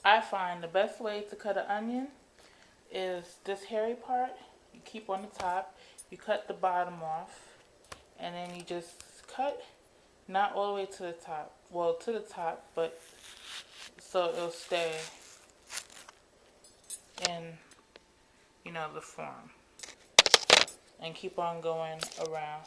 I find the best way to cut an onion is this hairy part. You keep on the top, you cut the bottom off, and then you just cut, not all the way to the top, well, to the top, but so it'll stay in, you know, the form, and keep on going around.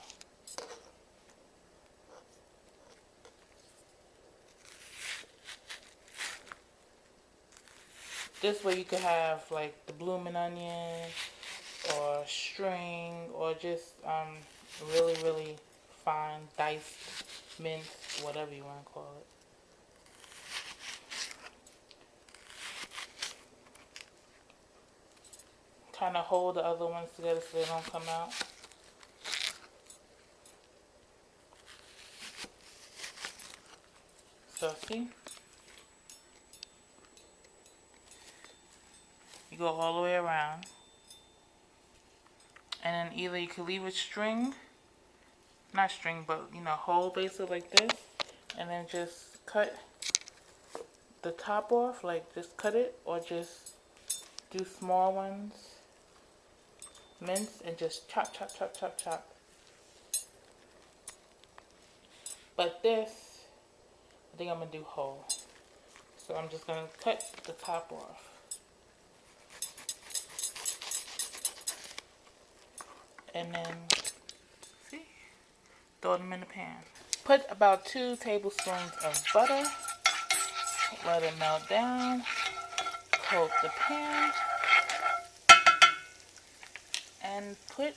This way you could have like the blooming onion or string or just really, really fine diced mince, whatever you want to call it. Kind of hold the other ones together so they don't come out. So see? You go all the way around. And then either you could leave it string, not string, but you know, hold basically like this, and then just cut the top off, like just cut it, or just do small ones, mince, and just chop, chop, chop, chop, chop. But this, I think I'm gonna do whole. So I'm just gonna cut the top off. And then, see, throw them in the pan. Put about 2 tablespoons of butter. Let it melt down. Coat the pan. And put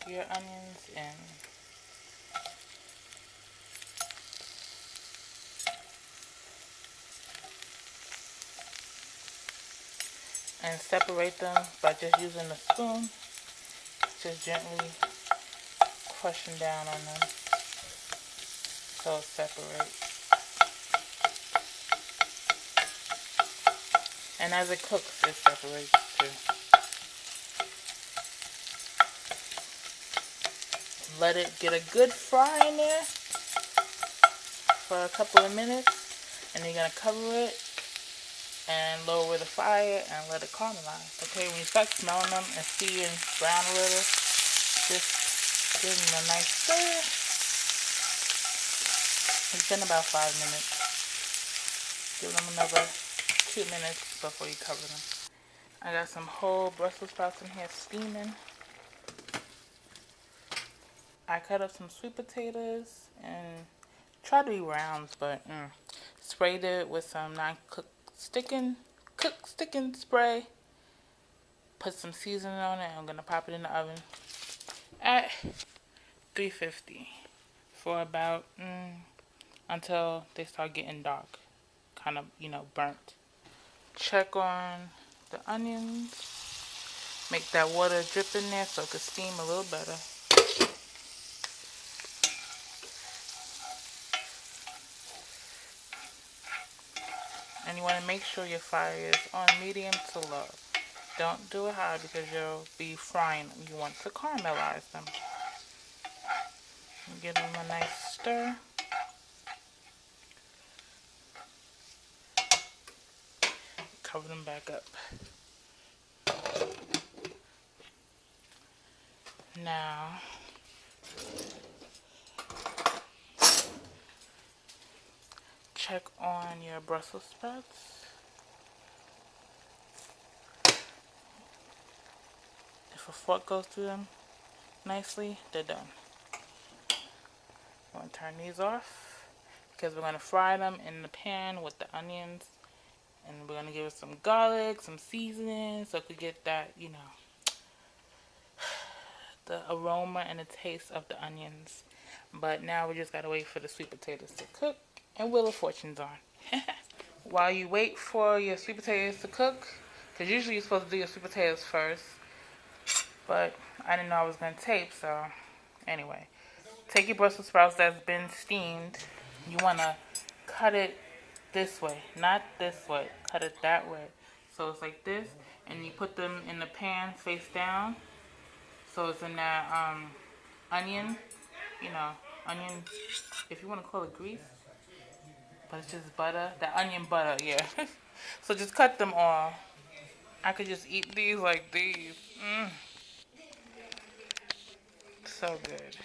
your onions in. And separate them by just using a spoon. Just gently crushing down on them so it separates. And as it cooks, it separates too. Let it get a good fry in there for a couple of minutes, and then you're going to cover it and lower the fire and let it caramelize. Okay, when you start smelling them and see them brown a little, just give them a nice stir. It's been about 5 minutes. Give them another 2 minutes before you cover them. I got some whole Brussels sprouts in here steaming. I cut up some sweet potatoes and tried to be rounds, but sprayed it with some non-cooked sticking spray. Put some seasoning on it. I'm gonna pop it in the oven at 350 for about until they start getting dark, kind of, you know, burnt. Check on the onions. Make that water drip in there so it can steam a little better. And you want to make sure your fire is on medium to low. Don't do it high because you'll be frying them. You want to caramelize them. Give them a nice stir. Cover them back up. Now, check on your Brussels sprouts. If a fork goes through them nicely, they're done. I'm going to turn these off because we're going to fry them in the pan with the onions. And we're going to give it some garlic, some seasoning, so it could get that, you know, the aroma and the taste of the onions. But now we just got to wait for the sweet potatoes to cook and Wheel of Fortune's on. While you wait for your sweet potatoes to cook, because usually you're supposed to do your sweet potatoes first, but I didn't know I was going to tape, so anyway. Take your Brussels sprouts that's been steamed. You want to cut it this way, not this way. Cut it that way. So it's like this, and you put them in the pan face down. So it's in that onion, you know, onion, if you want to call it grease, but it's just butter. The onion butter, yeah. So just cut them all. I could just eat these like these. So good.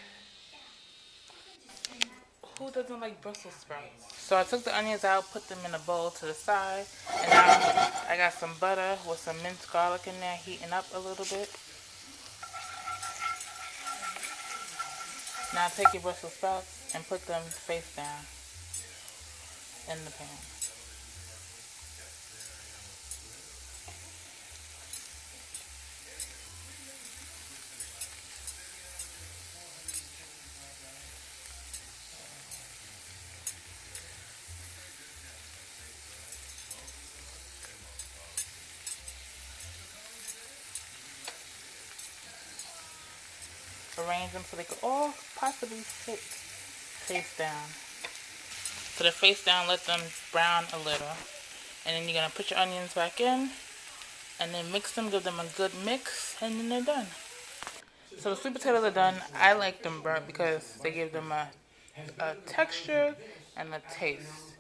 Who doesn't like Brussels sprouts? So I took the onions out, put them in a bowl to the side, and now I got some butter with some minced garlic in there, heating up a little bit. Now take your Brussels sprouts and put them face down in the pan. Arrange them so they could all possibly sit face down. So they're face down, let them brown a little. And then you're going to put your onions back in and then mix them, give them a good mix, and then they're done. So the sweet potatoes are done. I like them burnt because they give them a texture and a taste.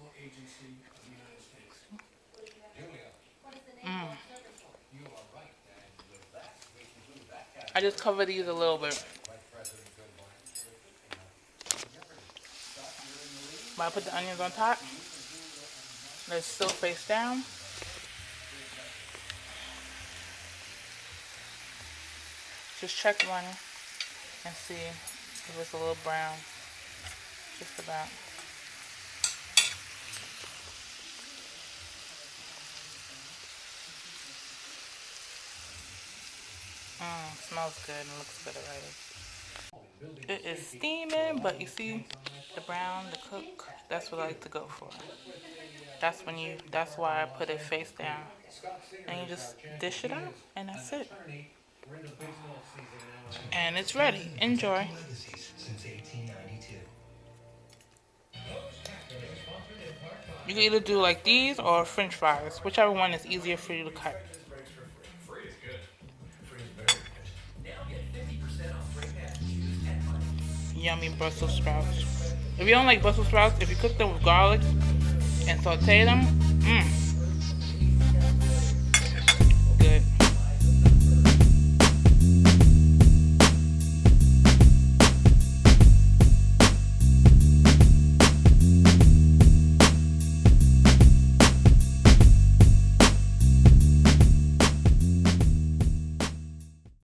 I just cover these a little bit. But I put the onions on top. They're still face down. Just check one and see if it's a little brown. Just about. Smells good and looks good already. It is steaming, but you see the brown, the cook, that's what I like to go for. That's why I put it face down. And you just dish it out, and that's it. And it's ready. Enjoy. You can either do like these or French fries, whichever one is easier for you to cut. Yummy Brussels sprouts. If you don't like Brussels sprouts, if you cook them with garlic and saute them,